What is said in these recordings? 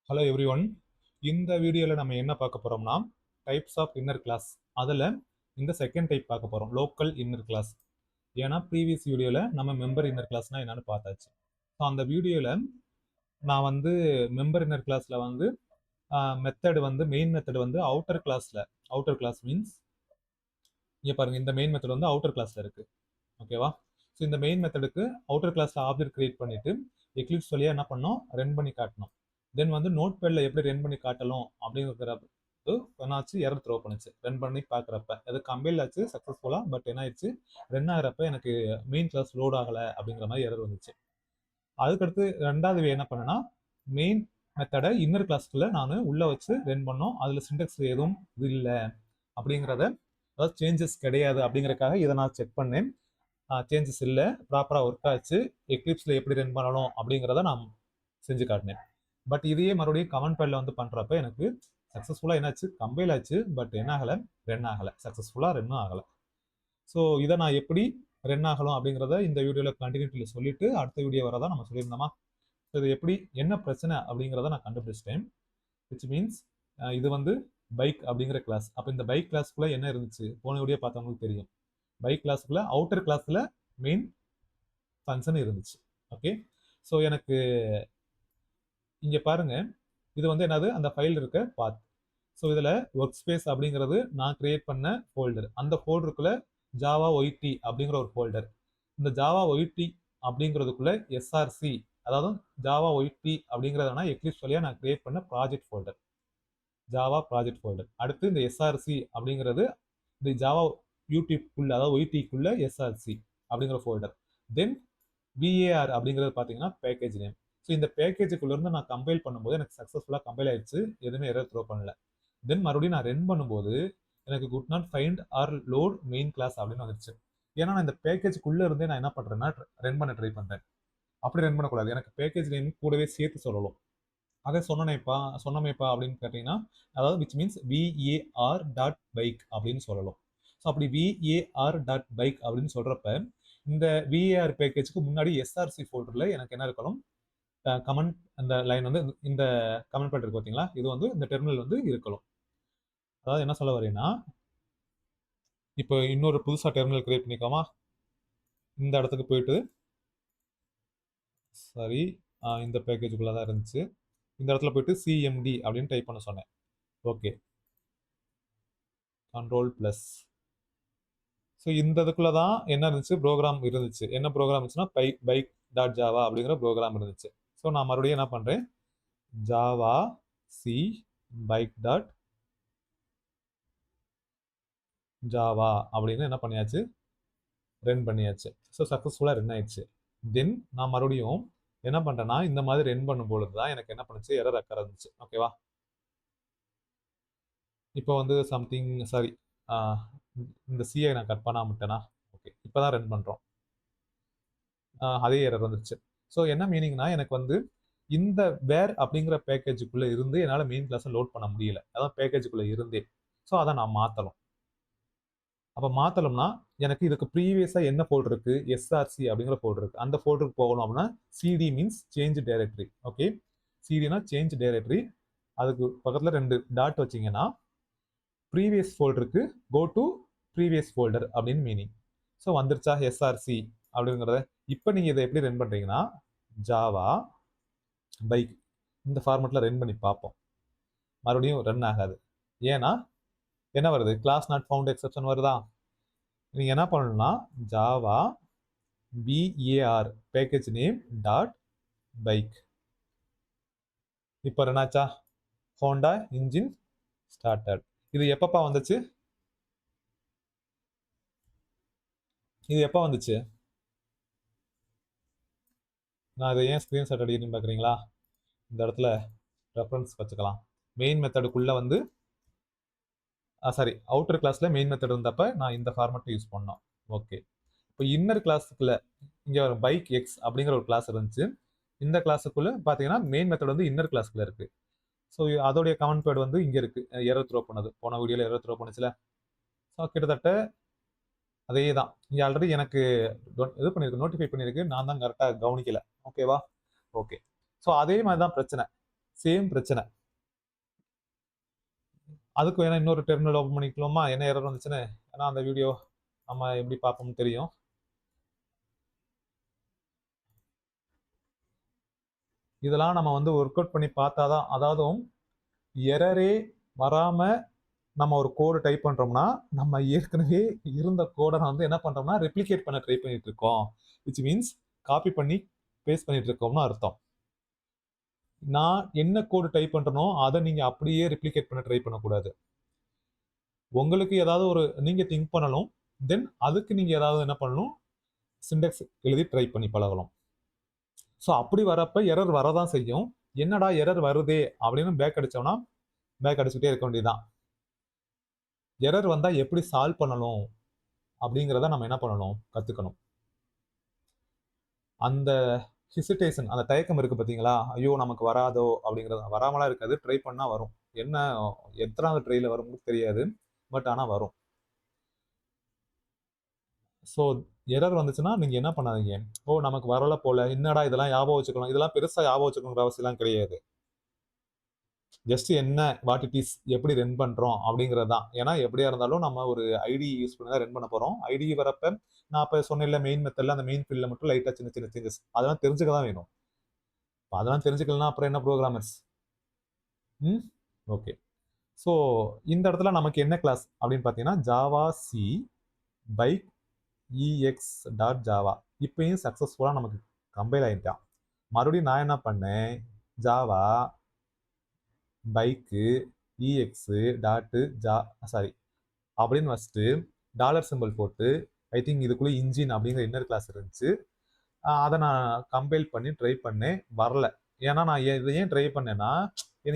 Hello every one. இந்த வீடியோவில் நம்ம என்ன பார்க்க போகிறோம்னா டைப்ஸ் ஆஃப் இன்னர் கிளாஸ். அதில் இந்த செகண்ட் டைப் பார்க்க போகிறோம், லோக்கல் இன்னர் கிளாஸ். ஏன்னா ப்ரீவியஸ் வீடியோவில் நம்ம மெம்பர் இன்னர் கிளாஸ்னால் என்னென்னு பார்த்தாச்சு. ஸோ அந்த வீடியோவில் நான் வந்து மெம்பர் இன்னர் கிளாஸில் வந்து மெத்தடு வந்து மெயின் மெத்தடு வந்து அவுட்டர் கிளாஸில், அவுட்டர் கிளாஸ் மீன்ஸ் இங்கே பாருங்கள், இந்த மெயின் மெத்தட் வந்து அவுட்டர் கிளாஸில் இருக்குது. ஓகேவா? ஸோ இந்த மெயின் மெத்தடுக்கு அவுட்டர் கிளாஸில் ஆப்ஜெக்ட் கிரியேட் பண்ணிவிட்டு எக்லிப்ஸ் வழியாக என்ன பண்ணோம், ரன் பண்ணி காட்டணும். தென் வந்து நோட் பேடில் எப்படி ரன் பண்ணி காட்டலாம் அப்படிங்கிறது என்னாச்சு, எரர் த்ரோ பண்ணுச்சு. ரன் பண்ணி பார்க்குறப்ப அது கம்பைல் ஆச்சு சக்ஸஸ்ஃபுல்லாக. பட் என்ன ஆயிடுச்சு, ரன் ஆகிறப்ப எனக்கு மெயின் கிளாஸ் லோட் ஆகலை அப்படிங்கிற மாதிரி எரர் வந்துச்சு. அதுக்கடுத்து ரெண்டாவது என்ன பண்ணேன்னா, மெயின் மெத்தடை இன்னர் கிளாஸ்க்குள்ளே நான் உள்ளே வச்சு ரன் பண்ணோம். அதில் சிண்டெக்ஸ் எதுவும் இல்லை அப்படிங்கிறத, அதாவது சேஞ்சஸ் கிடையாது அப்படிங்கிறக்காக இதை நான் செக் பண்ணேன். சேஞ்சஸ் இல்லை, ப்ராப்பராக ஒர்க் ஆச்சு. எக்லிப்ஸில் எப்படி ரன் பண்ணணும் அப்படிங்கிறத நான் செஞ்சு காட்டினேன். பட் இதையே மறுபடியும் கமெண்ட் பேடில் வந்து பண்ணுறப்ப எனக்கு சக்ஸஸ்ஃபுல்லாக என்னாச்சு, கம்பைல் ஆச்சு. பட் என்ன ஆகலை, ரன் ஆகலை, சக்ஸஸ்ஃபுல்லாக ரன்னும் ஆகலை. ஸோ இதை நான் எப்படி ரன் ஆகலாம் அப்படிங்கிறத இந்த வீடியோவில் கண்டினியூட்டியில் சொல்லிட்டு அடுத்த வீடியோ வரதான் நம்ம சொல்லியிருந்தோமா. ஸோ இது எப்படி, என்ன பிரச்சனை அப்படிங்கிறத நான் கண்டுபிடிச்சிட்டேன். விச் மீன்ஸ் இது வந்து பைக் அப்படிங்கிற கிளாஸ். அப்போ இந்த பைக் கிளாஸ்க்குள்ளே என்ன இருந்துச்சு, போன வீடியோ பார்த்தவங்களுக்கு தெரியும். பைக் கிளாஸ்க்குள்ளே அவுட்டர் கிளாஸில் மெயின் ஃபங்க்ஷன் இருந்துச்சு. ஓகே, ஸோ எனக்கு இங்கே பாருங்க, இது வந்து என்னது, அந்த ஃபைல் இருக்க பாத். ஸோ இதில் ஒர்க் ஸ்பேஸ் அப்படிங்கிறது நான் கிரியேட் பண்ண ஃபோல்டர். அந்த ஃபோல்டருக்குள்ள ஜாவா ஒய்டி அப்படிங்கிற ஒரு ஃபோல்டர். இந்த ஜாவா ஒய்டி அப்படிங்கிறதுக்குள்ள எஸ்ஆர்சி, அதாவது ஜாவா ஒய்டி அப்படிங்கிறதுனா எக்லிப்ஸ் வழியாக நான் கிரியேட் பண்ண project folder, Java project folder. அடுத்து இந்த எஸ்ஆர்சி அப்படிங்கிறது இந்த ஜாவா யூடியூப்குள்ள, அதாவது ஒய்டிக்குள்ள எஸ்ஆர்சி அப்படிங்கிற ஃபோல்டர். தென் விஏஆர் அப்படிங்கிறது பார்த்தீங்கன்னா பேக்கேஜ் நேம். ஸோ இந்த பேக்கேஜுக்குள்ளேருந்து நான் கம்பைல் பண்ணும்போது எனக்கு சக்ஸஸ்ஃபுல்லாக கம்பைல் ஆயிடுச்சு, எதுவுமே எரர் த்ரோ பண்ணல. தென் மறுபடியும் நான் ரன் பண்ணும்போது எனக்கு could not find or load main class அப்படின்னு வந்துருச்சு. ஏன்னா நான் இந்த பேக்கேஜுக்குள்ளே இருந்தே நான் என்ன பண்ணுறேன்னா ரன் பண்ண ட்ரை பண்ணுறேன். அப்படி ரன் பண்ணக்கூடாது, எனக்கு பேக்கேஜ் நேம் கூடவே சேர்த்து சொல்லணும். அதை சொன்னமேப்பா அப்படின்னு கேட்டிங்கன்னா, அதாவது which means VAR dot bike அப்படின்னு சொல்லணும். ஸோ அப்படி விஏஆர் டாட் பைக் அப்படின்னு சொல்கிறப்ப இந்த விஏஆர் பேக்கேஜுக்கு முன்னாடி எஸ்ஆர்சி ஃபோல்டரில் எனக்கு என்ன இருக்கணும், கமெண்ட், அந்த லைன் வந்து இந்த கமெண்ட் பேட் இருக்கு பார்த்தீங்களா, இது வந்து இந்த டெர்மினல் வந்து இருக்கணும். அதாவது என்ன சொல்ல வரேன்னா, இப்போ இன்னொரு புதுசாக டெர்மினல் கிரியேட் பண்ணிக்கோமா. இந்த இடத்துக்கு போயிட்டு, சரி, இந்த பேக்கேஜுக்குள்ளே தான் இருந்துச்சு. இந்த இடத்துல போயிட்டு சிஎம்டி அப்படின்னு டைப் பண்ண சொன்னேன். Okay, control plus. ஸோ இந்த இதுக்குள்ள தான் என்ன இருந்துச்சு, ப்ரோக்ராம் இருந்துச்சு. என்ன ப்ரோக்ராம் இருந்துச்சுன்னா பைக் டாட் ஜாவா அப்படிங்கிற ப்ரோக்ராம் இருந்துச்சு. ஸோ நான் மறுபடியும் என்ன பண்ணுறேன், Java C bike dot Java அப்படின்னு என்ன பண்ணியாச்சு, ரன் பண்ணியாச்சு. ஸோ சக்ஸஸ்ஃபுல்லாக ரன் ஆயிடுச்சு. தென் நான் மறுபடியும் என்ன பண்ணுறேன்னா, இந்த மாதிரி ரன் பண்ணும்பொழுது தான் எனக்கு என்ன பண்ணுச்சு, எரர் அக்கறை இருந்துச்சு. ஓகேவா? இப்போ வந்து சம்திங், சாரி, இந்த சிஐ நான் கட் பண்ணாமட்டேனா. ஓகே, இப்போ தான் ரன் பண்ணுறோம், அதே எரர் வந்துருச்சு. ஸோ என்ன மீனிங்னா, எனக்கு வந்து இந்த வேர் அப்படிங்கிற பேக்கேஜுக்குள்ளே இருந்து என்னால் மெயின் கிளாஸை லோட் பண்ண முடியல. அதான் பேக்கேஜுக்குள்ளே இருந்தே. ஸோ அதை நான் மாற்றலாம். அப்போ மாற்றலம்னா எனக்கு இதுக்கு ப்ரீவியஸாக என்ன ஃபோல்டர் இருக்குது, எஸ்ஆர்சி அப்படிங்கிற ஃபோல்டர் இருக்குது. அந்த ஃபோல்டருக்கு போகணும் அப்படின்னா CD means change directory. Okay, சிடினா சேஞ்ச் டைரக்டரி. அதுக்கு பக்கத்தில் 2 டாட் வச்சிங்கன்னா ப்ரீவியஸ் ஃபோல்டருக்கு கோ டு ப்ரீவியஸ் ஃபோல்டர் அப்படின்னு மீனிங். ஸோ வந்துருச்சா எஸ்ஆர்சி அப்படிங்கிறத. இப்போ நீங்கள் இதை எப்படி ரன் பண்ணுறீங்கன்னா, ஜாவா பைக் இந்த ஃபார்மெட்டில் ரன் பண்ணி பார்ப்போம். மறுபடியும் ரன் ஆகாது. ஏன்னா என்ன வருது, கிளாஸ் நாட் ஃபவுண்ட் எக்ஸெப்ஷன் வருதா. நீங்கள் என்ன பண்ணணும்னா Java PAR package name dot bike. இப்போ ரன் ஆச்சா, ஹோண்டா இன்ஜின் ஸ்டார்டட். இது எப்பப்பா வந்துச்சு, இது எப்போ வந்துச்சு, நான் இதை ஏன் ஸ்க்ரீன்ஷாட் அடிக்கணும்னு பார்க்குறீங்களா. இந்த இடத்துல ரெஃபரன்ஸ் வச்சுக்கலாம். மெயின் மெத்தடுக்குள்ளே வந்து சாரி, அவுட்டர் கிளாஸில் மெயின் மெத்தட் இருந்தப்போ நான் இந்த ஃபார்மெட் யூஸ் பண்ணோம். ஓகே, இப்போ இன்னர் கிளாஸுக்குள்ள இங்கே ஒரு பைக் எக்ஸ் அப்படிங்கிற ஒரு கிளாஸ் இருந்துச்சு. இந்த கிளாஸுக்குள்ளே பார்த்தீங்கன்னா மெயின் மெத்தட் வந்து இன்னர் கிளாஸுக்குள்ள இருக்குது. ஸோ அதோடைய கமெண்ட் பேட் வந்து இங்கே இருக்குது, எரர் த்ரோ பண்ணது. போன வீடியோவில் எரர் த்ரோ பண்ணுச்சுல. ஸோ கிட்டத்தட்ட அதே தான். இங்கே ஆல்ரெடி எனக்கு இது பண்ணியிருக்கு, நோட்டிஃபை பண்ணியிருக்கு, நான் தான் கரெக்டாக கவனிக்கலை. ஓகேவா? ஓகே, ஸோ அதே மாதிரி தான் பிரச்சனை. சேம் பிரச்சனை. அதுக்கு வேணா இன்னொரு டெர்மினல் ஓப்பன் பண்ணிக்கலாமா, என்ன எரர் வந்துச்சுன்னு. ஏன்னா அந்த வீடியோ நம்ம எப்படி பார்ப்போம்னு தெரியும். இதெல்லாம் நம்ம வந்து ஒர்க் அவுட் பண்ணி பார்த்தாதான், அதாவது எரரே வராம நம்ம ஒரு கோடு டைப் பண்றோம்னா, நம்ம ஏற்கனவே இருந்த கோட வந்து என்ன பண்றோம்னா ரெப்ளிகேட் பண்ண ட்ரை பண்ணிட்டு இருக்கோம். விச் மீன்ஸ் காப்பி பண்ணி பேஸ்ட் பண்ணிட்டு இருக்கோம்னு அர்த்தம். நான் என்ன கோடு டைப் பண்றேனோ அதை நீங்க அப்படியே ரெப்ளிகேட் பண்ண ட்ரை பண்ணக்கூடாது. உங்களுக்கு ஏதாவது ஒரு நீங்க திங்க் பண்ணணும். தென் அதுக்கு நீங்க ஏதாவது என்ன பண்ணணும், சிண்டெக்ஸ் எழுதி ட்ரை பண்ணி பழகலாம். ஸோ அப்படி வரப்ப எரர் வரதான் செய்யும். என்னடா எரர் வருதே அப்படின்னு பேக் அடிச்சோம்னா பேக் அடிச்சுட்டே இருக்க வேண்டியதுதான். எரர் வந்தா எப்படி சால்வ் பண்ணணும் அப்படிங்கிறத நம்ம என்ன பண்ணணும், கத்துக்கணும். அந்த ஹெசிடேஷன், அந்த தயக்கம் இருக்கு பார்த்தீங்களா, ஐயோ நமக்கு வராதோ அப்படிங்கிறது வராமலாம் இருக்காது, ட்ரை பண்ணா வரும். என்ன எத்தனாவது ட்ரைல வரும்னு தெரியாது, பட் ஆனால் வரும். ஸோ எரர் வந்துச்சுன்னா நீங்க என்ன பண்ணாதீங்க, ஓ நமக்கு வரல போல, என்னடா இதெல்லாம் ஞாபகம் வச்சுக்கணும், இதெல்லாம் பெருசா ஞாபகம் வச்சுக்கணுங்கிற அவசியம்லாம் கிடையாது. ஜஸ்ட் என்ன வாட் இட் இஸ், எப்படி ரன் பண்றோம் அப்படிங்கிறது தான். ஏன்னா எப்படியா இருந்தாலும் நம்ம ஒரு ஐடி யூஸ் பண்ணி தான் ரன் பண்ண போறோம். ஐடி வரப்ப நான் இப்போ சொன்னேன்ல மெயின் மெத்தட்ல அந்த மெயின் ஃபீல்ட்ல மட்டும் லைட்டா சின்ன சின்ன சேஞ்சஸ் அதெல்லாம் தெரிஞ்சுக்க தான் வேணும். அதெல்லாம் தெரிஞ்சுக்கலாம் அப்புறம் என்ன ப்ரோக்ராமர்ஸ். ம் ஓகே. ஸோ இந்த இடத்துல நமக்கு என்ன கிளாஸ் அப்படின்னு பார்த்தீங்கன்னா javac bike EX dot Java இப்பயும் சக்ஸஸ்ஃபுல்லாக நமக்கு கம்பைல் ஆகிட்டான். மறுபடியும் நான் என்ன பண்ணேன், Java bike EX dot sorry அப்படின்னு வச்சுட்டு டாலர் சிம்பிள் போட்டு ஐ திங்க் இதுக்குள்ளே இன்ஜின் அப்படிங்கிற இன்னர் கிளாஸ் இருந்துச்சு. அதை நான் கம்பைல் பண்ணி ட்ரை பண்ணேன், வரல. ஏன்னா நான் இதை ஏன் ட்ரை பண்ணேன்னா,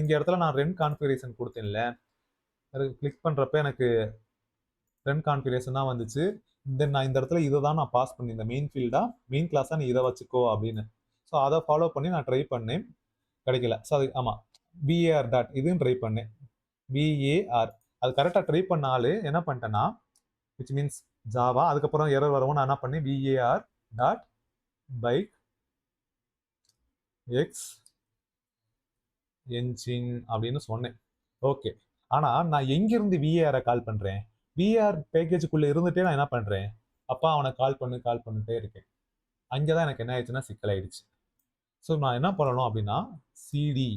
இங்கே இடத்துல நான் ரென் கான்ஃபிகரேஷன் கொடுத்தேன்ல, கிளிக் பண்ணுறப்ப எனக்கு ரென் கான்ஃபிகரேஷன் தான் வந்துச்சு. தென் நான் இந்த இடத்துல இதை தான் நான் பாஸ் பண்ணியிருந்தேன், மெயின் ஃபீல்டாக மெயின் கிளாஸாக நீ இதை வச்சுக்கோ அப்படின்னு. ஸோ அதை ஃபாலோ பண்ணி நான் ட்ரை பண்ணேன், கிடைக்கல. ஸோ அது ஆமாம் பிஏஆர் டாட் இதுவும் ட்ரை பண்ணேன், பிஏஆர் அது கரெக்டாக ட்ரை பண்ணாலே என்ன பண்ணிட்டேன்னா விச் மீன்ஸ் ஜாவா, அதுக்கப்புறம் எரர் வரவும் நான் என்ன பண்ணேன் PAR dot bike X engine அப்படின்னு சொன்னேன். ஓகே, ஆனால் நான் எங்கிருந்து விஏஆரை கால் பண்ணுறேன், விஏஆர் பேக்கேஜுக்குள்ளே இருந்துகிட்டே நான் என்ன பண்ணுறேன், அப்பா அவனை கால் பண்ணிட்டே இருக்கேன். அங்கே தான் எனக்கு என்ன ஆயிடுச்சுன்னா சிக்கலாயிடுச்சு. ஸோ நான் என்ன பண்ணணும் அப்படின்னா சிடி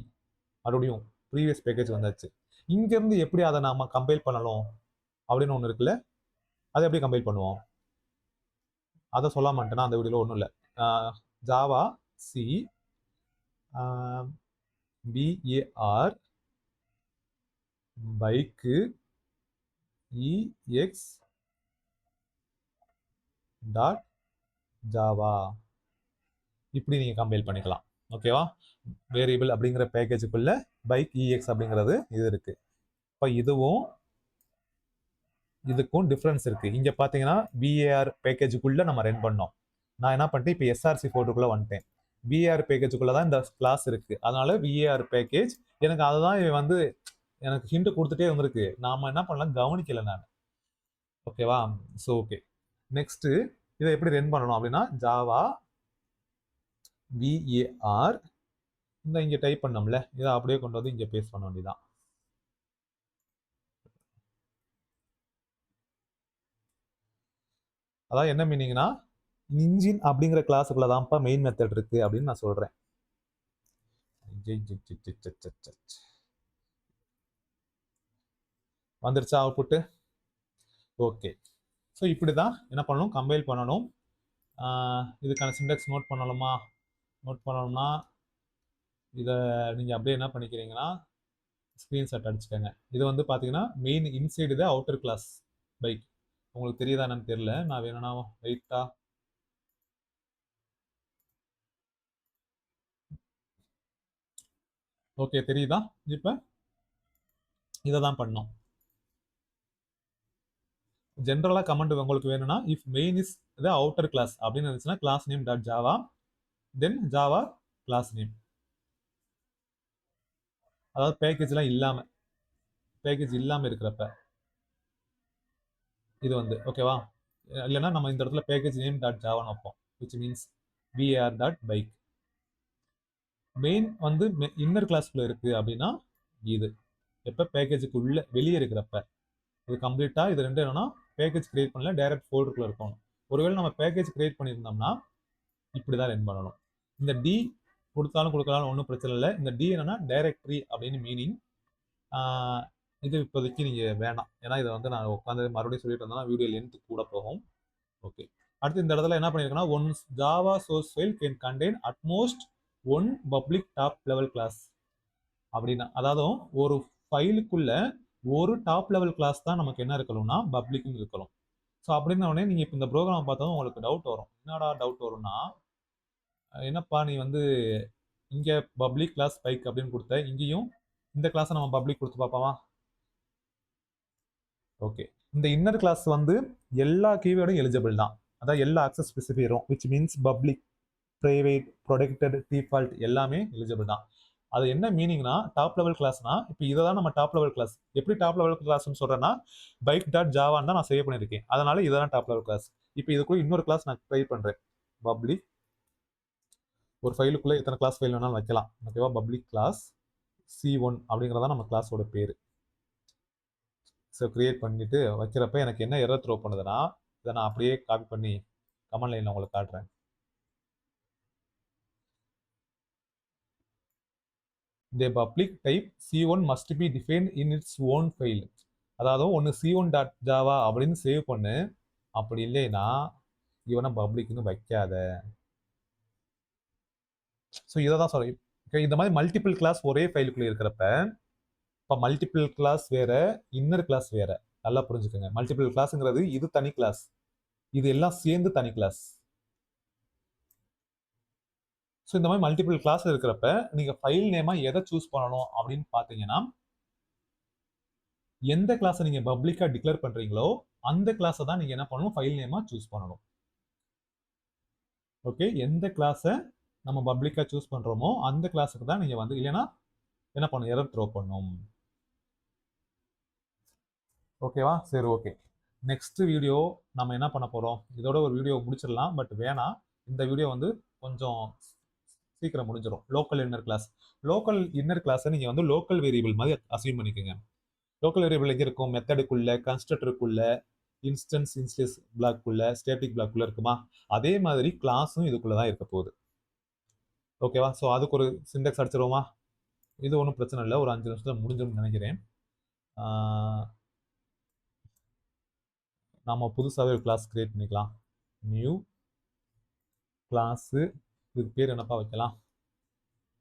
மறுபடியும் ப்ரீவியஸ் பேக்கேஜ் வந்தாச்சு. இங்கேருந்து எப்படி அதை நாம் கம்பைல் பண்ணணும் அப்படின்னு ஒன்று இருக்குல்ல, அதை எப்படி கம்பைல் பண்ணுவோம் அதை சொல்ல மாட்டேன்னா அந்த வீடியோவில் ஒன்றும் இல்லை. Javac PAR bike EX dot Java இப்படி நீங்கள் கம்பைல் பண்ணிக்கலாம். ஓகேவா, வேரியபிள் அப்படிங்கிற பேக்கேஜுக்குள்ள பைக் இஎக்ஸ் அப்படிங்கிறது இது இருக்கு. இப்போ இதுக்கும் டிஃப்ரென்ஸ் இருக்கு. இங்க பாத்தீங்கன்னா பிஏஆர் பேக்கேஜுக்குள்ள நம்ம ரன் பண்ணோம். நான் என்ன பண்ணிட்டேன், இப்போ எஸ்ஆர்சி ஃபோல்டருக்குள்ள வந்துட்டேன். பிஏஆர் பேக்கேஜுக்குள்ள தான் இந்த கிளாஸ் இருக்கு, அதனால விஏஆர் பேக்கேஜ் எனக்கு அதுதான் வந்து எனக்கு ஹிண்ட் கொடுத்துட்டே வந்திருக்கு. நாம என்ன பண்ணலாம் கவனிக்கல நான். ஓகேவா, ஸோ ஓகே. நெக்ஸ்ட் இதை எப்படி ரன் பண்ணணும் அப்படின்னா ஜாவா விஏஆர் இந்த இங்கே டைப் பண்ணோம்ல, இதை அப்படியே கொண்டு வந்து இங்கே பேஸ்ட் பண்ண வேண்டியதான். அதான் என்ன மீனிங்னா இன்ஜின் அப்படிங்கிற கிளாஸுக்குள்ள தான்ப்பா மெயின் மெத்தட் இருக்கு அப்படின்னு நான் சொல்றேன். வந்துருச்சா அவுட்புட்டு? ஓகே. ஸோ இப்படி தான் என்ன பண்ணணும், கம்பைல் பண்ணணும். இதுக்கான சிண்டெக்ஸ் நோட் பண்ணணுமா, நோட் பண்ணணும்னா இதை நீங்கள் அப்படியே என்ன பண்ணிக்கிறீங்கன்னா ஸ்க்ரீன்ஷாட் அடிச்சுக்கோங்க. இது வந்து பார்த்தீங்கன்னா மெயின் இன்சைடு இது அவுட்டர் கிளாஸ் பைக். உங்களுக்கு தெரியுதா என்னன்னு தெரியல, நான் வேணும்னா வெயிட்டா ஓகே தெரியுதா? இப்போ இதை தான் பண்ணோம். ஜென்ரலா கமெண்ட் உங்களுக்கு வேணும்னா if main is the outer class அப்படின்னு இருந்துச்சுன்னா class name dot java then java class name, அதாவது பேக்கேஜ்லாம் இல்லாம இருக்கிறப்ப இது வந்து ஓகேவா. இல்லைன்னா நம்ம இந்த இடத்துல பேக்கேஜ் நேம் டாட் ஜாவான்னு வைப்போம், which means VAR dot bike. Main வந்து இன்னர் கிளாஸ்க்குள்ள இருக்கு அப்படின்னா இது எப்ப பேக்கேஜுக்கு உள்ள வெளியே இருக்கிறப்ப இது கம்ப்ளீட்டா இது ரெண்டு என்னன்னா பேக்கேஜ் கிரியேட் பண்ணல டைரக்ட் ஃபோல்டருக்குள்ள இருக்கணும். ஒருவேளை நம்ம பேக்கேஜ் கிரியேட் பண்ணியிருந்தோம்னா இப்படிதான் ரன் பண்ணணும். இந்த டி கொடுத்தாலும் கொடுக்கலாம் ஒன்றும் பிரச்சனை இல்லை. இந்த டி என்னன்னா டைரக்டரி அப்படின்னு மீனிங். இது இப்போதைக்கு நீங்க வேணாம், ஏன்னா இதை வந்து நான் உட்காந்து மறுபடியும் சொல்லிட்டு இருந்தேன்னா வீடியோ லென்த் கூட போகும். ஓகே, அடுத்து இந்த இடத்துல என்ன பண்ணியிருக்கேன்னா one Java source file can contain at most one public top level class அப்படின்னா, அதாவது ஒரு ஃபைலுக்குள்ள ஒரு டாப் லெவல் கிளாஸ் தான் நமக்கு என்ன இருக்கணும்னா பப்ளிக்னு இருக்கணும். ஸோ அப்படின்ன உடனே நீங்க இப்போ இந்த ப்ரோக்ராம் பார்த்ததும் உங்களுக்கு டவுட் வரும். என்னடா டவுட் வரும்னா, என்னப்பா நீ வந்து இங்க பப்ளிக் கிளாஸ் பைக் அப்படின்னு கொடுத்த, இங்கேயும் இந்த கிளாஸை நம்ம பப்ளிக் கொடுத்து பார்ப்போமா? ஓகே, இந்த இன்னர் கிளாஸ் வந்து எல்லா கீவேர்டும் எலிஜிபிள் தான். அதான் எல்லா ஆக்சஸ் ஸ்பெசிஃபைரும் which means public, private, protected, default எல்லாமே எலிஜிபிள் தான். அது என்ன மீனிங்னா டாப் லெவல் கிளாஸ்னா இப்போ இதை தான் நம்ம டாப் லெவல் கிளாஸ். எப்படி டாப் லெவல் கிளாஸ்னு சொல்றேன்னா பைக் டாட் ஜாவான்னு தான் நான் சேவ் பண்ணியிருக்கேன், அதனால இதெல்லாம் டாப் லெவல் கிளாஸ். இப்போ இதுக்குள்ள இன்னொரு கிளாஸ் நான் ட்ரை பண்றேன். பப்ளிக் ஒரு ஃபைலுக்குள்ள எத்தனை கிளாஸ் ஃபைல் வேணாலும் வைக்கலாம். ஓகேவா, பப்ளிக் கிளாஸ் C1 அப்படிங்கிறதா நம்ம கிளாஸோட பேர். ஸோ கிரியேட் பண்ணிட்டு வைக்கிறப்ப எனக்கு என்ன எரர் த்ரோ பண்ணுதுன்னா, இதை நான் அப்படியே காப்பி பண்ணி கமெண்ட் லைனில் உங்களுக்கு காட்டுறேன். The public type C1 must be defined in its own file. அதாவது ஒன்று C1 டாட் ஜாவா அப்படின்னு சேவ் பண்ணு, அப்படி இல்லைன்னா இவனை பப்ளிக்னு வைக்காத. ஸோ இதை தான் சொல்றேன். இந்த மாதிரி மல்டிபிள் கிளாஸ் ஒரே ஃபைலுக்குள்ள இருக்கிறப்ப, இப்போ மல்டிபிள் கிளாஸ் வேற இன்னர் கிளாஸ் வேற, நல்லா புரிஞ்சுக்கோங்க. மல்டிபிள் கிளாஸ்ங்கிறது இது தனி கிளாஸ், இது எல்லாம் சேர்ந்து தனி கிளாஸ். ஸோ இந்த மாதிரி மல்டிபிள் கிளாஸ் இருக்கிறப்ப நீங்க ஃபைல் நேமா எதை சூஸ் பண்ணணும் அப்படின்னு பார்த்தீங்கன்னா, எந்த கிளாஸை நீங்க பப்ளிக்கா டிக்ளேர் பண்றீங்களோ அந்த கிளாஸை தான் நீங்க என்ன பண்ணணும், ஃபைல் நேமா சூஸ் பண்ணணும். ஓகே, எந்த கிளாஸை நம்ம பப்ளிக்கா சூஸ் பண்றோமோ அந்த கிளாஸுக்கு தான் நீங்க வந்து, இல்லைன்னா என்ன பண்ணணும், எரர் த்ரோ பண்ணும். ஓகேவா, சரி ஓகே. நெக்ஸ்ட் வீடியோ நம்ம என்ன பண்ண போறோம், இதோட ஒரு வீடியோ முடிச்சிடலாம், பட் வேணாம், இந்த வீடியோ வந்து கொஞ்சம் சீக்கிரம் முடிஞ்சிடும். Local inner class, local inner கிளாஸை நீங்க வந்து லோக்கல் வேரியபிள் மாதிரி அசைன் பண்ணிக்கோங்க. லோக்கல் வேரியபிள் எங்க இருக்கும், மெத்தடுக்குள்ள, கன்ஸ்ட்ரக்டருக்குள்ள, இன்ஸ்டன்ஸ் பிளாக்குள்ள, ஸ்டேட்டிக் பிளாக்குள்ள இருக்குமா, அதே மாதிரி கிளாஸும் இதுக்குள்ள தான் இருக்க போகுது. ஓகேவா, ஸோ அதுக்கு ஒரு சிண்டெக்ஸ் அடிச்சிருவோமா? இது ஒன்றும் பிரச்சனை இல்லை, ஒரு 5 நிமிஷத்துல முடிஞ்சும்னு நினைக்கிறேன். நாம புதுசாகவே ஒரு கிளாஸ் கிரியேட் பண்ணிக்கலாம். நியூ கிளாஸு, இதுக்கு பேர் என்னப்பா வைக்கலாம்,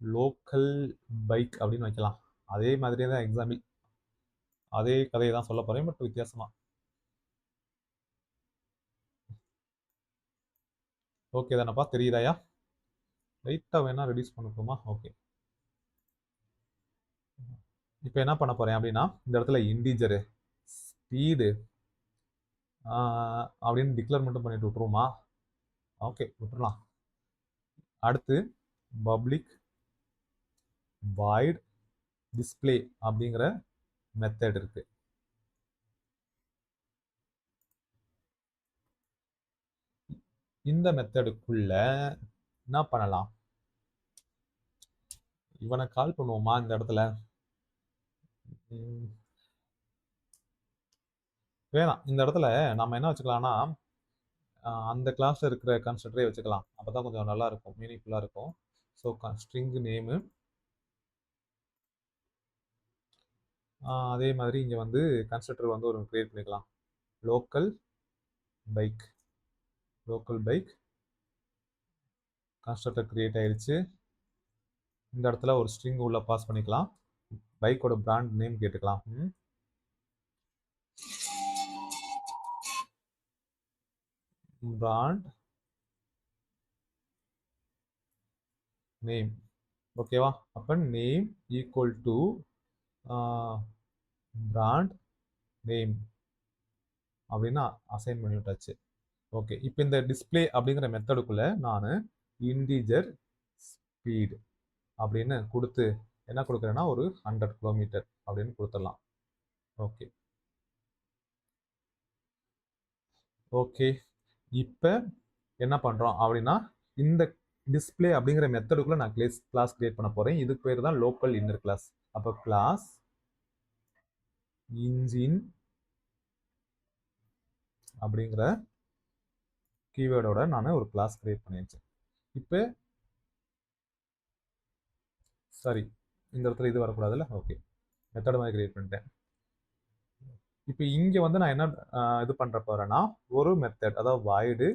லோக்கல் பைக் அப்படின்னு வைக்கலாம். அதே மாதிரியே தான் எக்ஸாம்பிள், அதே கதையை தான் சொல்ல போறேன், பட் வித்தியாசமா. ஓகே தானப்பா, தெரியுதாயா? லைட்டாக வேணா ரெடியூஸ் பண்ணிக்கோமா? ஓகே, இப்போ என்ன பண்ண போறேன் அப்படின்னா, இந்த இடத்துல இன்டீஜரு ஸ்பீடு அப்படின்னு டிக்ளேர் மட்டும் பண்ணிட்டு விட்டுருமா? ஓகே, விட்டுறலாம். அடுத்து பப்ளிக் வாய்ட் டிஸ்பிளே அப்படிங்கிற மெத்தட் இருக்கு. இந்த மெத்தடுக்குள்ள என்ன பண்ணலாம், இவனை கால் பண்ணுவோமா இந்த இடத்துல? வேணாம், இந்த இடத்துல நம்ம என்ன வச்சுக்கலாம்னா அந்த கிளாஸ்ல இருக்கிற கன்ஸ்ட்ரக்டரே வச்சுக்கலாம், அப்பதான் கொஞ்சம் நல்லா இருக்கும், மீனிங்ஃபுல்லா இருக்கும். ஸோ ஸ்ட்ரிங் நேமு, அதே மாதிரி இங்க வந்து கன்ஸ்ட்ரக்டர் வந்து ஒரு கிரியேட் பண்ணிக்கலாம், local bike. Local bike constructor create ஆயிடுச்சு. இந்த இடத்துல ஒரு ஸ்ட்ரிங் உள்ள பாஸ் பண்ணிக்கலாம், பைக்கோட பிராண்ட் நேம் கேட்டுக்கலாம். Brand name. ஓகேவா, அப்ப name equal to brand name அப்படின்னு அசைன் பண்ணி விட்டாச்சு. ஓகே, இப்போ இந்த டிஸ்பிளே அப்படிங்கிற மெத்தடுக்குள்ள நான் இன்டீஜர் ஸ்பீடு அப்படின்னு கொடுத்து என்ன கொடுக்குறேன்னா ஒரு 100 கிலோமீட்டர் அப்படின்னு கொடுத்துடலாம். ஓகே ஓகே, இப்போ என்ன பண்றோம் அப்படின்னா, இந்த டிஸ்பிளே அப்படிங்கிற மெத்தடுக்குள்ள நான் கிளாஸ் கிரியேட் பண்ண போறேன். இதுக்கு பேர் தான் லோக்கல் இன்னர் கிளாஸ். அப்போ கிளாஸ் இன்ஜின் அப்படிங்கிற கீவேர்டோட நான் ஒரு கிளாஸ் கிரியேட் பண்ணியாச்சு. இப்போ சாரி, இந்த இடத்துல இது வரக்கூடாதுல்ல. ஓகே, மெத்தட் மாதிரி கிரியேட் பண்ணிட்டேன். இப்போ இங்கே வந்து நான் என்ன இது பண்ணுற போகிறேன்னா, ஒரு மெத்தட், அதாவது வாய்டு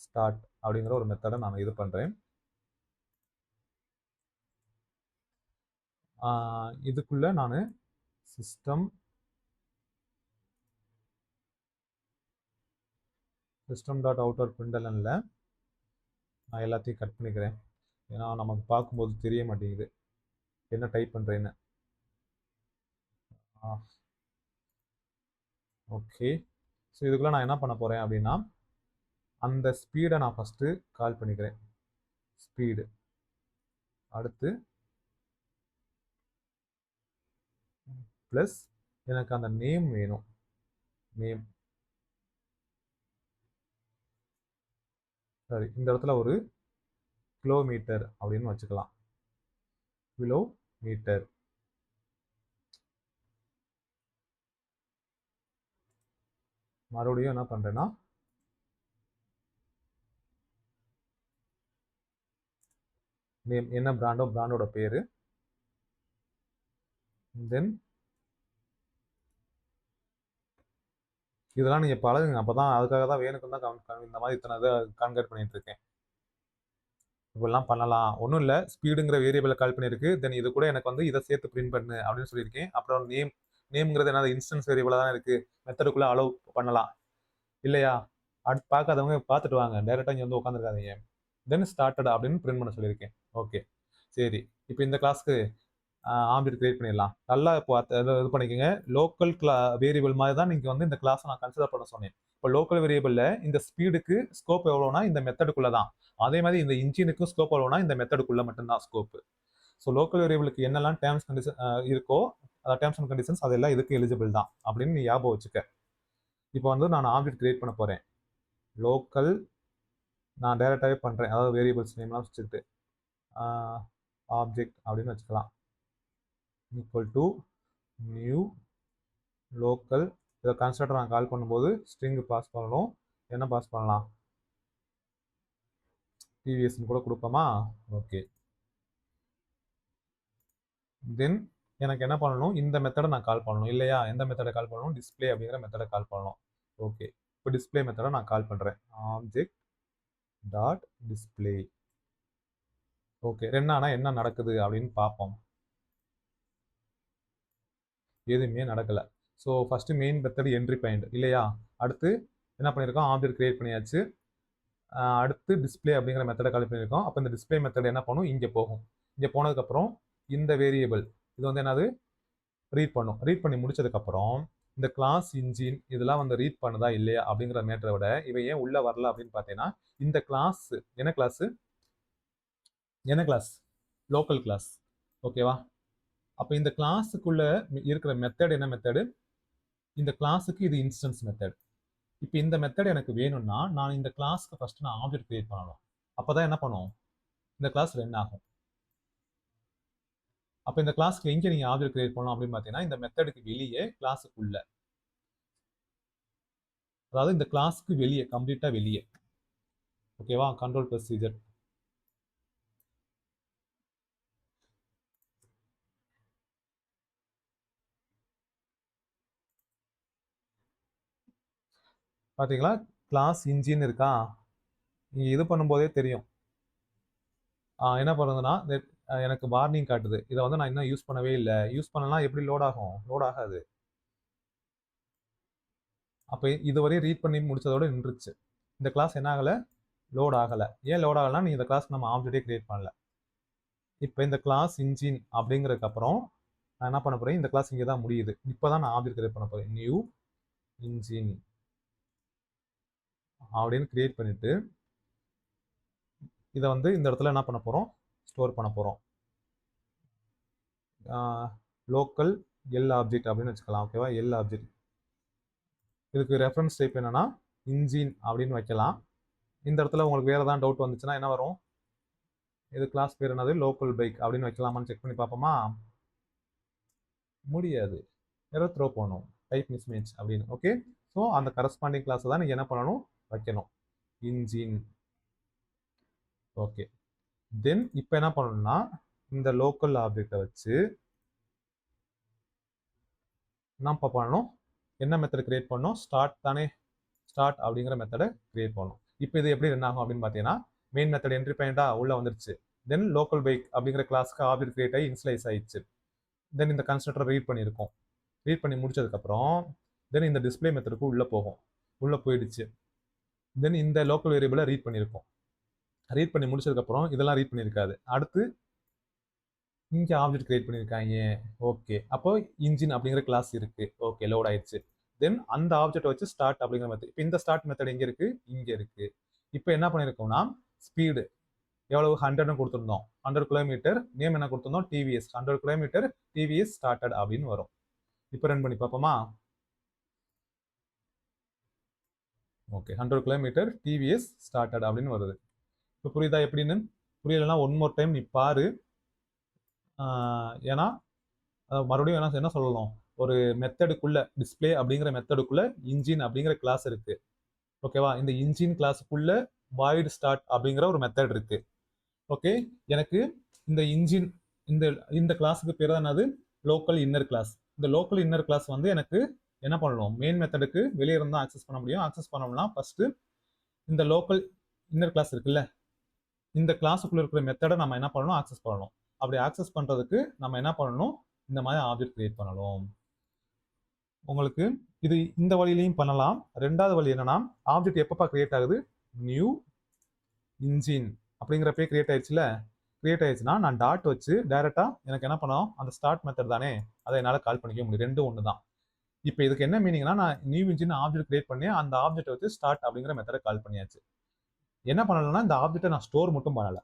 ஸ்டார்ட் அப்படிங்கிற ஒரு மெத்தடை நான் இது பண்ணுறேன். இதுக்குள்ள நான் சிஸ்டம் டாட் அவுட்டர் பிரிண்டலனில் நான் எல்லாத்தையும் கட் பண்ணிக்கிறேன். ஏன்னா நமக்கு பார்க்கும்போது தெரிய மாட்டேங்குது என்ன டைப் பண்ணுறேன்னு. ஓகே, ஸோ இதுக்குள்ள நான் என்ன பண்ண போகிறேன் அப்படின்னா, அந்த ஸ்பீடை நான் ஃபஸ்ட்டு கால் பண்ணிக்கிறேன். ஸ்பீடு, அடுத்து ப்ளஸ் எனக்கு அந்த நேம் வேணும். நேம் சரி, இந்த இடத்துல ஒரு கிலோமீட்டர் அப்படின்னு வச்சுக்கலாம். கிலோமீட்டர். மறுபடியும் என்ன பண்ணுறேன்னா, நேம் என்ன பிராண்டோட பேர். தென் இதெல்லாம் நீங்கள் பழகுங்க, அப்போ தான். அதுக்காக தான் வேணுக்கு தான் இந்த மாதிரி இத்தனை இதை கான்கேட் பண்ணிட்டு இருக்கேன். இப்பெல்லாம் பண்ணலாம், ஒன்றும் இல்லை. ஸ்பீடுங்கிற வேரியபிளை கால் பண்ணியிருக்கு. தென் இது கூட எனக்கு வந்து இதை சேர்த்து பிரிண்ட் பண்ணு அப்படின்னு சொல்லியிருக்கேன். அப்புறம் நேம்ங்கிறது என்னது, இன்ஸ்டன்ஸ் வேரியபிளாக தான் இருக்குது. மெத்தடுக்குள்ளே அலோவ் பண்ணலாம் இல்லையா? அடுத்து பார்க்காதவங்க பார்த்துட்டு வாங்க, டைரெக்டாக இங்கே வந்து உட்காந்துருக்காதீங்க. தென் ஸ்டார்டட் அப்படின்னு பிரிண்ட் பண்ண சொல்லியிருக்கேன். ஓகே, சரி. இப்போ இந்த கிளாஸ்க்கு ஆப்ஜெக்ட் கிரியேட் பண்ணிடலாம். நல்லா இப்போ இது பண்ணிக்கோங்க. லோக்கல் வேரியபிள் மாதிரி தான் நீங்கள் வந்து இந்த கிளாஸை நான் கன்சிடர் பண்ண சொன்னேன். இப்போ லோக்கல் வேரியபிளில் இந்த ஸ்பீடுக்கு ஸ்கோப் எவ்வளோனா இந்த மெத்தடுக்குள்ளே தான். அதே மாதிரி இந்த இன்ஜினுக்கும் ஸ்கோப் எவ்வளோனா இந்த மெத்தடுக்குள்ளே மட்டும்தான் ஸ்கோப்பு. ஸோ லோக்கல் வேரியபிளுக்கு என்னெல்லாம் டேர்ம்ஸ் கண்டிஷன் இருக்கோ, அதாவது டேர்ம்ஸ் அண்ட் கண்டிஷன்ஸ் அதெல்லாம் இதுக்கு எலிஜிபிள் தான் அப்படின்னு நீ ஞாபகம் வச்சுக்க. இப்போ வந்து நான் ஆப்ஜெக்ட் கிரியேட் பண்ண போகிறேன். லோக்கல் நான் டைரெக்டாகவே பண்ணுறேன், அதாவது வேரியபிள்ஸ் நேம்லாம் வச்சுக்கிட்டு ஆப்ஜெக்ட் அப்படின்னு வச்சுக்கலாம். Equal to new local. இதை கன்ஸ்ட்ரக்டர் நான் கால் பண்ணும்போது ஸ்ட்ரிங் பாஸ் பண்ணணும். என்ன பாஸ் பண்ணலாம், டிவிஎஸ்ன்னு கூட கொடுப்போமா? ஓகே. தென் எனக்கு என்ன பண்ணணும், இந்த மெத்தடை நான் கால் பண்ணணும் இல்லையா? எந்த மெத்தடை கால் பண்ணணும், டிஸ்பிளே அப்படிங்கிற மெத்தடை கால் பண்ணணும். ஓகே, இப்போ டிஸ்பிளே மெத்தடை நான் கால் பண்ணுறேன். Object dot display. ஓகே, ரெண்டானா என்ன நடக்குது அப்படின்னு பார்ப்போம். எதுவுமே நடக்கலை. So first main method entry point இல்லையா? அடுத்து என்ன பண்ணியிருக்கோம், ஆப்ஜெக்ட் கிரியேட் பண்ணியாச்சு. அடுத்து டிஸ்பிளே அப்படிங்கிற மெத்தடை கால் பண்ணியிருக்கோம். அப்போ இந்த டிஸ்பிளே மெத்தட் என்ன பண்ணும், இங்கே போகும். இங்கே போனதுக்கப்புறம் இந்த வேரியபிள் இது வந்து என்னது, ரீட் பண்ணும். ரீட் பண்ணி முடிச்சதுக்கப்புறம் இந்த கிளாஸ் இன்ஜின் இதெல்லாம் வந்து ரீட் பண்ணுதா இல்லையா அப்படிங்கிற மேட்டரை விட இவன் ஏன் உள்ள வரல அப்படின்னு பார்த்தீங்கன்னா, இந்த கிளாஸ் என்ன கிளாஸ் லோக்கல் கிளாஸ். ஓகேவா? அப்போ இந்த கிளாஸுக்குள்ள இருக்கிற மெத்தட் என்ன மெத்தடு, இந்த கிளாஸுக்கு இது இன்ஸ்டன்ஸ் மெத்தட். இப்போ இந்த மெத்தட் எனக்கு வேணும்னா நான் இந்த கிளாஸ்க்கு ஃபர்ஸ்ட் நான் ஆப்ஜெக்ட் கிரியேட் பண்ணணும். அப்போதான் என்ன பண்ணும், இந்த கிளாஸ் ரன் ஆகும். அப்போ இந்த கிளாஸ்க்கு எங்கே நீங்கள் ஆப்ஜெக்ட் கிரியேட் பண்ணணும் அப்படின்னு பார்த்தீங்கன்னா, இந்த மெத்தடுக்கு வெளியே கிளாஸுக்குள்ள, அதாவது இந்த கிளாஸ்க்கு வெளியே, கம்ப்ளீட்டாக வெளியே. ஓகேவா? Control plus Z. பார்த்தீங்களா, கிளாஸ் இன்ஜின் இருக்கா? நீங்கள் இது பண்ணும்போதே தெரியும். என்ன பண்ணுதுன்னா எனக்கு வார்னிங் காட்டுது. இதை வந்து நான் இன்னும் யூஸ் பண்ணவே இல்லை. யூஸ் பண்ணலாம், எப்படி லோட் ஆகும்? லோட் ஆகாது. அப்போ இதுவரையும் ரீட் பண்ணி முடிச்சதோட நின்றுச்சு. இந்த கிளாஸ் என்ன ஆகலை, லோட் ஆகலை. ஏன் லோட் ஆகலைன்னா நீ இந்த கிளாஸ் நம்ம ஆப்ஜெக்டே கிரியேட் பண்ணல. இப்போ இந்த கிளாஸ் இன்ஜின் அப்படிங்கிறதுக்கு அப்புறம் நான் என்ன பண்ண போகிறேன், இந்த கிளாஸ் இங்கே தான் முடியுது. இப்போ தான் நான் ஆப்ஜெக்ட் கிரியேட் பண்ண போகிறேன். நியூ இன்ஜின் அப்படின்னு கிரியேட் பண்ணிட்டு இதை வந்து இந்த இடத்துல என்ன பண்ண போகிறோம், ஸ்டோர் பண்ண போகிறோம். லோக்கல் எல் ஆப்ஜெக்ட் அப்படின்னு வச்சுக்கலாம். ஓகேவா? L object. இதுக்கு ரெஃபரன்ஸ் டைப் என்னன்னா இன்ஜின் அப்படின்னு வைக்கலாம். இந்த இடத்துல உங்களுக்கு வேறு ஏதாவது டவுட் வந்துச்சுன்னா என்ன வரும், இது கிளாஸ் பேர் என்னது, லோக்கல் பைக் அப்படின்னு வைக்கலாமான்னு செக் பண்ணி பார்ப்போமா? முடியாது, எரர் த்ரோ பண்ணணும், டைப் மிஸ்மேட்ச் அப்படின்னு. ஓகே, ஸோ அந்த கரஸ்பாண்டிங் கிளாஸ் தான் நீங்கள் என்ன பண்ணணும், வைக்கணும், இன்ஜின். ஓகே, தென் இப்போ என்ன பண்ணணும்னா இந்த லோக்கல் ஆப்ஜெக்டை வச்சு நம்ம பண்ணணும், என்ன மெத்தட் கிரியேட் பண்ணணும், ஸ்டார்ட் தானே, ஸ்டார்ட் அப்படிங்கிற மெத்தடை கிரியேட் பண்ணணும். இப்போ இது எப்படி ரன் ஆகும் அப்படின்னு பார்த்தீங்கன்னா, மெயின் மெத்தட் என்ட்ரி பாயிண்டா உள்ள வந்துருச்சு. தென் லோக்கல் பைக் அப்படிங்கிற கிளாஸ்க்கு ஆப்ஜெக்ட் கிரியேட் ஆகி இன்ஸ்லைஸ் ஆயிடுச்சு. தென் இந்த கன்ஸ்ட்ரக்டர் ரீட் பண்ணியிருக்கோம். ரீட் பண்ணி முடிச்சதுக்கப்புறம் தென் இந்த டிஸ்பிளே மெத்தடுக்கு உள்ளே போகும். உள்ளே போயிடுச்சு. தென் இந்த லோக்கல் வேரியபிளை ரீட் பண்ணியிருக்கோம். ரீட் பண்ணி முடிச்சதுக்கப்புறம் இதெல்லாம் ரீட் பண்ணியிருக்காது. அடுத்து இங்கே ஆப்ஜெக்ட் கிரியேட் பண்ணியிருக்காங்க. ஓகே, அப்போ இன்ஜின் அப்படிங்கிற கிளாஸ் இருக்கு. ஓகே, லோட் ஆயிடுச்சு. தென் அந்த ஆப்ஜெக்ட் வச்சு ஸ்டார்ட் அப்படிங்கிற மெத்தட். இப்போ இந்த ஸ்டார்ட் மெத்தட் எங்கே இருக்கு, இங்கே இருக்கு. இப்போ என்ன பண்ணியிருக்கோம்னா ஸ்பீடு எவ்வளவு 100 கொடுத்துருந்தோம், 100 கிலோமீட்டர். நேம் என்ன கொடுத்துருந்தோம், டிவிஎஸ். 100 கிலோமீட்டர் டிவிஎஸ் ஸ்டார்டட் அப்படின்னு வரும். இப்போ ரன் பண்ணி பார்ப்போமா? ஓகே, 100 கிலோமீட்டர் டிவிஎஸ் ஸ்டார்டட் அப்படின்னு வருது. இப்போ புரியுதா எப்படின்னு? புரியலைன்னா ஒன் மோர் டைம் நீ பாரு. ஏன்னா மறுபடியும் என்ன சொல்லணும், ஒரு மெத்தடுக்குள்ள டிஸ்பிளே அப்படிங்கிற மெத்தடுக்குள்ள இன்ஜின் அப்படிங்கிற கிளாஸ் இருக்கு. ஓகேவா? இந்த இன்ஜின் கிளாஸுக்குள்ள வாய்ட் ஸ்டார்ட் அப்படிங்கிற ஒரு மெத்தட் இருக்கு. ஓகே, எனக்கு இந்த இன்ஜின் இந்த இந்த கிளாஸுக்கு பேர் தான் என்னது, லோக்கல் இன்னர் கிளாஸ். இந்த லோக்கல் இன்னர் கிளாஸ் வந்து எனக்கு என்ன பண்ணணும், மெயின் மெத்தடுக்கு வெளியே இருந்தால் ஆக்சஸ் பண்ண முடியும். ஆக்சஸ் பண்ணோம்னா ஃபர்ஸ்ட் இந்த லோக்கல் இன்னர் கிளாஸ் இருக்குல்ல, இந்த கிளாஸுக்குள்ள இருக்கிற மெத்தடை நம்ம என்ன பண்ணணும், ஆக்சஸ் பண்ணணும். அப்படி ஆக்சஸ் பண்றதுக்கு நம்ம என்ன பண்ணணும், இந்த மாதிரி ஆப்ஜெக்ட் கிரியேட் பண்ணணும். உங்களுக்கு இது இந்த வழியிலையும் பண்ணலாம். ரெண்டாவது வழி என்னன்னா, ஆப்ஜெக்ட் எப்பப்பா கிரியேட் ஆகுது, நியூ இன்ஜின் அப்படிங்கிறப்பே கிரியேட் ஆயிடுச்சுல. கிரியேட் ஆயிடுச்சுன்னா நான் டாட் வச்சு டைரக்டா எனக்கு என்ன பண்ணணும், அந்த ஸ்டார்ட் மெத்தட் தானே, அதை என்னால் கால் பண்ணிக்க முடியும். ரெண்டும் ஒன்று தான். இப்போ இதுக்கு என்ன மீனிங்னா, நான் நியூ இன்ஜின் ஆப்ஜெக்ட் கிரியேட் பண்ணி அந்த ஆப்ஜெக்ட் வச்சு ஸ்டார்ட் அப்படிங்கிற மெத்தடை கால் பண்ணியாச்சு. என்ன பண்ணலன்னா இந்த ஆப்ஜெக்டை நான் ஸ்டோர் மட்டும் பண்ணலை.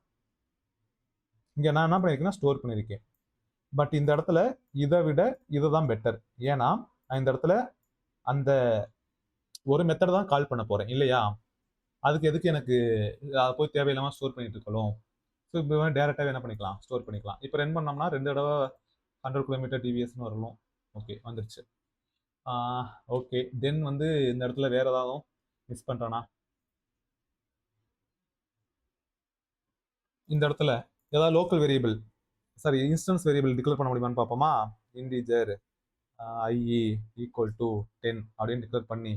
இங்கே நான் என்ன பண்ணியிருக்கேன்னா ஸ்டோர் பண்ணியிருக்கேன். பட் இந்த இடத்துல இதை விட இதுதான் பெட்டர். ஏன்னா நான் இந்த இடத்துல அந்த ஒரு மெத்தட் தான் கால் பண்ண போறேன் இல்லையா, அதுக்கு எதுக்கு எனக்கு அதை போய் தேவையில்லாமல் ஸ்டோர் பண்ணிட்டு இருக்கணும். ஸோ இப்போ டேரெக்டாகவே என்ன பண்ணிக்கலாம், ஸ்டோர் பண்ணிக்கலாம். இப்போ ரன் பண்ணோம்னா 2 தடவை 100 கிலோமீட்டர் டிவிஎஸ்னு வரணும். ஓகே, வந்துருச்சு. ஓகே, தென் வந்து இந்த இடத்துல வேற ஏதாவது மிஸ் பண்ணுறேன்னா, இந்த இடத்துல ஏதாவது local variable, sorry instance variable declare பண்ண முடியுமான்னு பார்ப்போமா? இன்டிஜர் ஐஇ ஈக்குவல் டு 10 அப்படின்னு டிக்ளேர் பண்ணி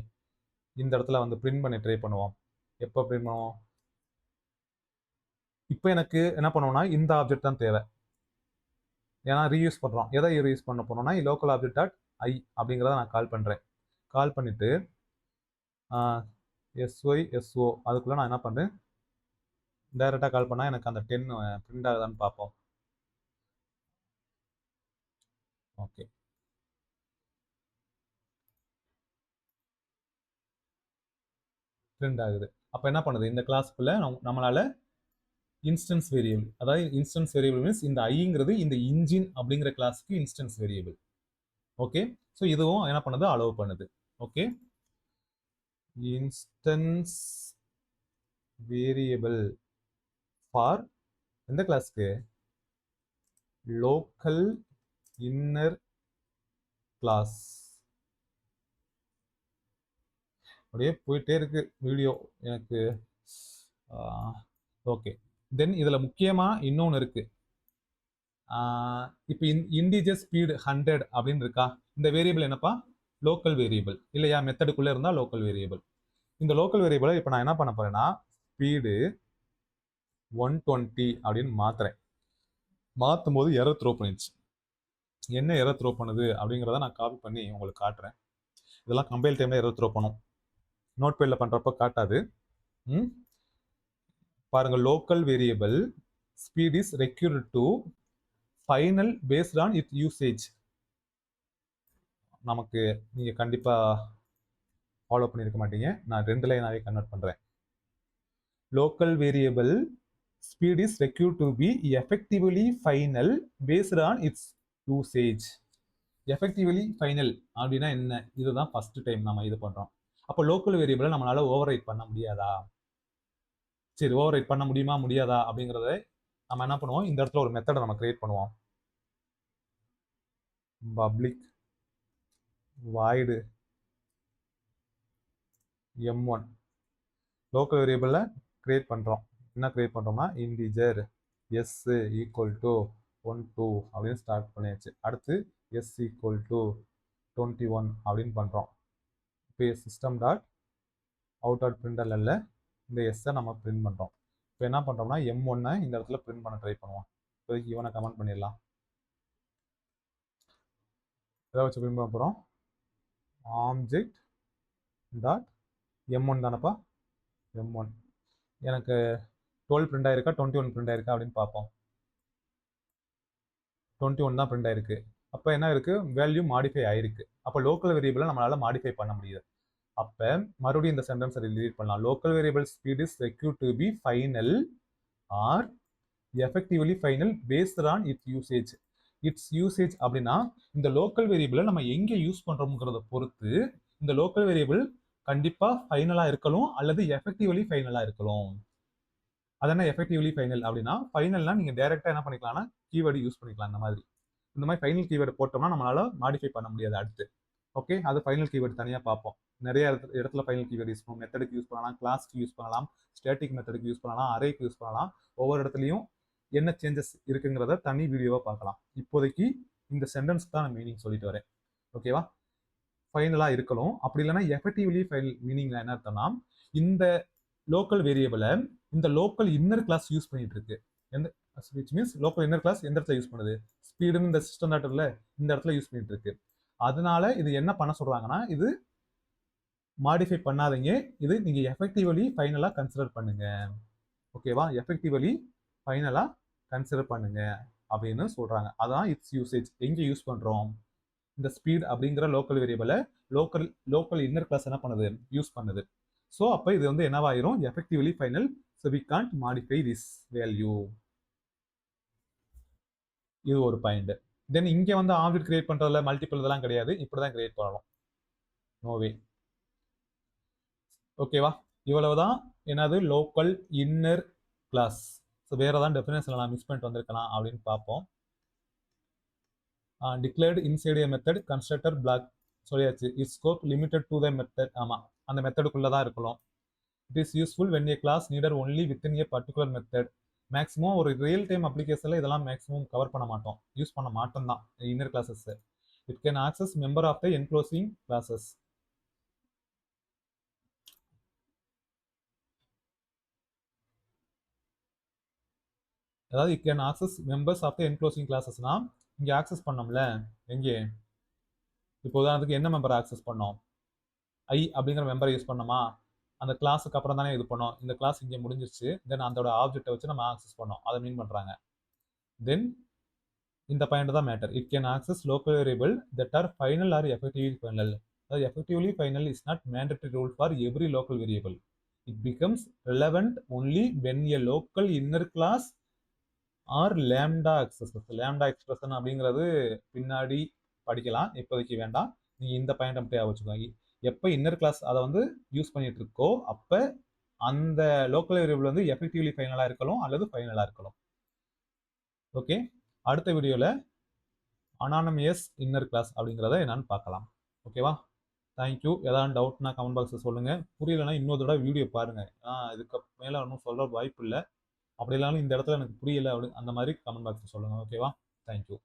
இந்த இடத்துல வந்து பிரிண்ட் பண்ணி ட்ரை பண்ணுவோம். எப்போ பிரிண்ட் பண்ணுவோம், இப்போ எனக்கு என்ன பண்ணுவோம்னா இந்த ஆப்ஜெக்ட் தான் தேவை. ஏன்னா ரீயூஸ் பண்ணுறோம். எதை ரீயூஸ் பண்ண போனோம்னா லோக்கல் ஆப்ஜெக்ட் டாட் ஐ அப்படிங்கிறத நான் கால் பண்ணுறேன். கால் பண்ணிவிட்டு எஸ்ஒய்எஸ்ஓ அதுக்குள்ளே நான் என்ன பண்ணுறேன், டைரெக்டாக கால் பண்ணால் எனக்கு அந்த 10 பிரிண்ட் ஆகுதான்னு பார்ப்போம். ஓகே, பிரிண்ட் ஆகுது. அப்போ என்ன பண்ணுது, இந்த கிளாஸ்க்குள்ளே நம்மளால் இன்ஸ்டன்ஸ் வேரியபிள், அதாவது இன்ஸ்டன்ஸ் வேரியபிள் மீன்ஸ் இந்த ஐங்கிறது இந்த இன்ஜின் அப்படிங்கிற கிளாஸ்க்கு இன்ஸ்டன்ஸ் வேரியபிள். ஓகே, ஸோ இதுவும் என்ன பண்ணுது, அலோவ் பண்ணுது. ஓகே, இன்ஸ்டன்ஸ் வேரியபிள் ஃபார் எந்த கிளாஸ்க்கு, லோக்கல் இன்னர் கிளாஸ். அப்படியே போயிட்டே இருக்கு வீடியோ எனக்கு. ஓகே, தென் இதில் முக்கியமாக இன்னொன்று இருக்கு. இப்போ இன்டிஜர் ஸ்பீடு 100 அப்படின்னு இருக்கா, இந்த வேரியபிள் என்னப்பா, லோக்கல் வேரியபிள் இல்லையா, மெத்தடுக்குள்ளே இருந்தால் லோக்கல் வேரியபிள். இந்த லோக்கல் வேரியபிளை இப்போ நான் என்ன பண்ண போறேன்னா ஸ்பீடு 120 அப்படின்னு மாத்துறேன். மாற்றும் போது எரர் த்ரோ பண்ணிடுச்சு. என்ன எரர் த்ரோ பண்ணுது அப்படிங்கிறத நான் காப்பி பண்ணி உங்களுக்கு காட்டுறேன். இதெல்லாம் கம்பைல் டைமில் எரர் த்ரோ பண்ணும், நோட் பேடில் பண்ணுறப்ப காட்டாது. பாருங்க, local variable speed is required to final paste on it usage. நமக்கு நீங்கள் கண்டிப்பாக ஃபாலோ பண்ணியிருக்க மாட்டீங்க, நான் 2 லைனாகவே கன்வெர்ட் பண்ணுறேன். Local variable speed is required to be effectively final paste on its usage. Effectively final அப்படின்னா என்ன, இதுதான் ஃபர்ஸ்ட் டைம் நம்ம இது பண்ணுறோம். அப்போ லோக்கல் வேரியபிளை நம்மளால் ஓவர் ரைட் பண்ண முடியாதா? சரி, ஓவர் ரைட் பண்ண முடியுமா முடியாதா அப்படிங்கிறத நம்ம என்ன பண்ணுவோம், இந்த இடத்துல ஒரு மெத்தடை நம்ம கிரியேட் பண்ணுவோம். பப்ளிக் void m1 லோக்கல் வேரியபிள கிரியேட் பண்றோம். என்ன கிரியேட் பண்றோம்னா இன்டிஜர் s ஈக்குவல் டு 12 அப்படின்னு ஸ்டார்ட் பண்ணியாச்சு. அடுத்து s ஈக்குவல் டு 21 அப்படின்னு பண்றோம். இப்போ சிஸ்டம் டாட் அவுட் டாட் பிரிண்டர்ல இந்த எஸ்ஸை நம்ம பிரிண்ட் பண்றோம். இப்போ என்ன பண்றோம்னா m1 இந்த இடத்துல பிரிண்ட் பண்ண ட்ரை பண்ணுவோம். இப்போதைக்கு இவனை கமெண்ட் பண்ணிடலாம். இதை வச்சு பிரிண்ட் பண்ண போறோம். ஆப்ஜெக்ட் டாட் m1 தானப்பா, m1 எனக்கு 12 பிரிண்ட் ஆயிருக்கா 21 பிரிண்ட் ஆயிருக்கா அப்படின்னு பார்ப்போம். 21 தான் பிரிண்ட் ஆயிருக்கு. அப்போ என்ன இருக்கு, வேல்யூ மாடிஃபை ஆயிருக்கு. அப்போ லோக்கல் வேரியபிளை நம்மளால மாடிஃபை பண்ண முடியுது. அப்போ மறுபடியும் இந்த சென்டென்ஸை delete பண்ணலாம். Local variable speed is secure to be final or effectively final paste on its usage. Its usage அப்படின்னா இந்த லோக்கல் வேரியபிளை நம்ம எங்க யூஸ் பண்றோம்ங்கிறத பொறுத்து இந்த லோக்கல் வேரியபிள் கண்டிப்பா ஃபைனலா இருக்கணும் அல்லது எஃபெக்டிவ்லி ஃபைனலா இருக்கணும். அதென்ன எஃபெக்டிவ்லி ஃபைனல் அப்படின்னா, ஃபைனல்னா நீங்க டைரக்டா என்ன பண்ணிக்கலாம்னா கீவேர்டு யூஸ் பண்ணிக்கலாம். இந்த மாதிரி ஃபைனல் கீவேர்டு போட்டோம்னா நம்மளால மாடிஃபை பண்ண முடியாது அடுத்து. ஓகே, அது ஃபைனல் கீவேர்டு தனியாக பார்ப்போம். நிறைய இடத்துல ஃபைனல் கீவேர்டு யூஸ் பண்ணுவோம். மெத்தடுக்கு யூஸ் பண்ணலாம், கிளாஸ்க்கு யூஸ் பண்ணலாம், ஸ்டேட்டிக் மெத்தடுக்கு யூஸ் பண்ணலாம், அரேக்கு யூஸ் பண்ணலாம். ஒவ்வொரு இடத்துலையும் என்ன சேஞ்சஸ் இருக்குங்கிறத தனி வீடியோவாக பார்க்கலாம். இப்போதைக்கு இந்த சென்டென்ஸ் தான் நான் மீனிங் சொல்லிட்டு வரேன். ஓகேவா, ஃபைனலாக இருக்கணும். அப்படி இல்லைன்னா எஃபெக்டிவ்லி ஃபைனல் மீனிங்ல என்ன அர்த்தம்னா, இந்த லோக்கல் வேரியபிளை இந்த லோக்கல் இன்னர் கிளாஸ் யூஸ் பண்ணிட்டு இருக்கு. எந்த which means local inner class எந்த இடத்துல யூஸ் பண்ணுது, ஸ்பீடுன்னு இந்த சிஸ்டம் டாட்டர்ல இந்த இடத்துல யூஸ் பண்ணிட்டு இருக்கு. அதனால இது என்ன பண்ண சொல்றாங்கன்னா, இது மாடிஃபை பண்ணாதீங்க, இது நீங்க எஃபெக்டிவ்லி ஃபைனலா கன்சிடர் பண்ணுங்க. ஓகேவா, எஃபெக்டிவ்லி ஃபைனலா கன்சிடர் பண்ணுங்க அப்படின்னு சொல்றாங்க. அதான் இட்ஸ் யூசேஜ். எங்க யூஸ் பண்றோம், இந்த ஸ்பீட் அப்படிங்கிற லோக்கல் வேரியபிளை லோக்கல் இன்னர் கிளாஸ் என்ன பண்ணுது, யூஸ் பண்ணுது. ஸோ அப்போ இது வந்து என்னவாயிரும், effectively final. So we can't modify this value. இது ஒரு பாயிண்ட். தென் இங்க வந்து ஆப்ஜெக்ட் கிரியேட் பண்றதுல மல்டிபிள் இதெல்லாம் கிடையாது, இப்படிதான் கிரியேட் பண்ணணும். நோவே. ஓகேவா, இவ்வளவுதான் என்னது லோக்கல் இன்னர் கிளாஸ். ஸோ வேற ஏதாவது டெஃபினேஷன்ல நான் மிஸ் பண்ணிட்டு வந்திருக்கலாம் அப்படின்னு பார்ப்போம். Declared inside a method constructor block சொல்லியாச்சு. It scope limited to the method. ஆமா, அந்த மெத்தடுக்குள்ள தான் இருக்கணும். It is useful when a class needed only within a particular method. Maximum ஒரு ரியல் டைம் அப்ளிகேஷன்ல இதெல்லாம் மேக்ஸிமம் கவர் பண்ண மாட்டோம், யூஸ் பண்ண மாட்டோம் தான் inner classes. It can access member of the enclosing classes. அதாவது it can access members of the enclosing கிளாஸஸ்னா இங்கே ஆக்சஸ் பண்ணோம்ல, எங்கே இப்போ உதாரணத்துக்கு என்ன மெம்பர் ஆக்சஸ் பண்ணோம், ஐ அப்படிங்கிற மெம்பரை யூஸ் பண்ணோமா, அந்த கிளாஸுக்கு அப்புறம் தானே இது பண்ணோம். இந்த கிளாஸ் இங்கே முடிஞ்சிருச்சு, தென் அதோட ஆப்ஜெக்டை வச்சு நம்ம ஆக்சஸ் பண்ணோம், அதை மீன் பண்ணுறாங்க. தென் இந்த பாயிண்ட் தான் matter. It can access local variable that are final or effectively final. அதாவது effectively final is not mandatory rule for every local variable. It becomes relevant only when a local inner class or lambda expression. Lambda expression அப்படிங்கிறது பின்னாடி படிக்கலாம், இப்போதைக்கு வேண்டாம். நீங்கள் இந்த point மட்டும் வச்சுக்கோங்க. எப்போ இன்னர் கிளாஸ் அதை வந்து யூஸ் பண்ணிட்டு இருக்கோ அப்போ அந்த லோக்கல் வேரியபிள் வந்து எஃபெக்டிவ்லி ஃபைனலாக இருக்கலாம் அல்லது ஃபைனலாக இருக்கலாம். ஓகே, அடுத்த வீடியோவில் அனானமஸ் இன்னர் கிளாஸ் அப்படிங்கிறத என்னன்னு பார்க்கலாம். ஓகேவா, தேங்க்யூ. ஏதாவது டவுட்னா கமெண்ட் பாக்ஸில் சொல்லுங்கள். புரியலைன்னா இன்னொரு தடவை வீடியோ பாருங்கள். இதுக்கு மேலே ஒன்றும் சொல்கிற வாய்ப்பு இல்லை. அப்படி இல்லாமல் இந்த இடத்துல எனக்கு புரியலை அப்படி அந்த மாதிரி கமெண்ட் பாக்ஸில் சொல்லுங்கள். ஓகேவா, தேங்க்யூ.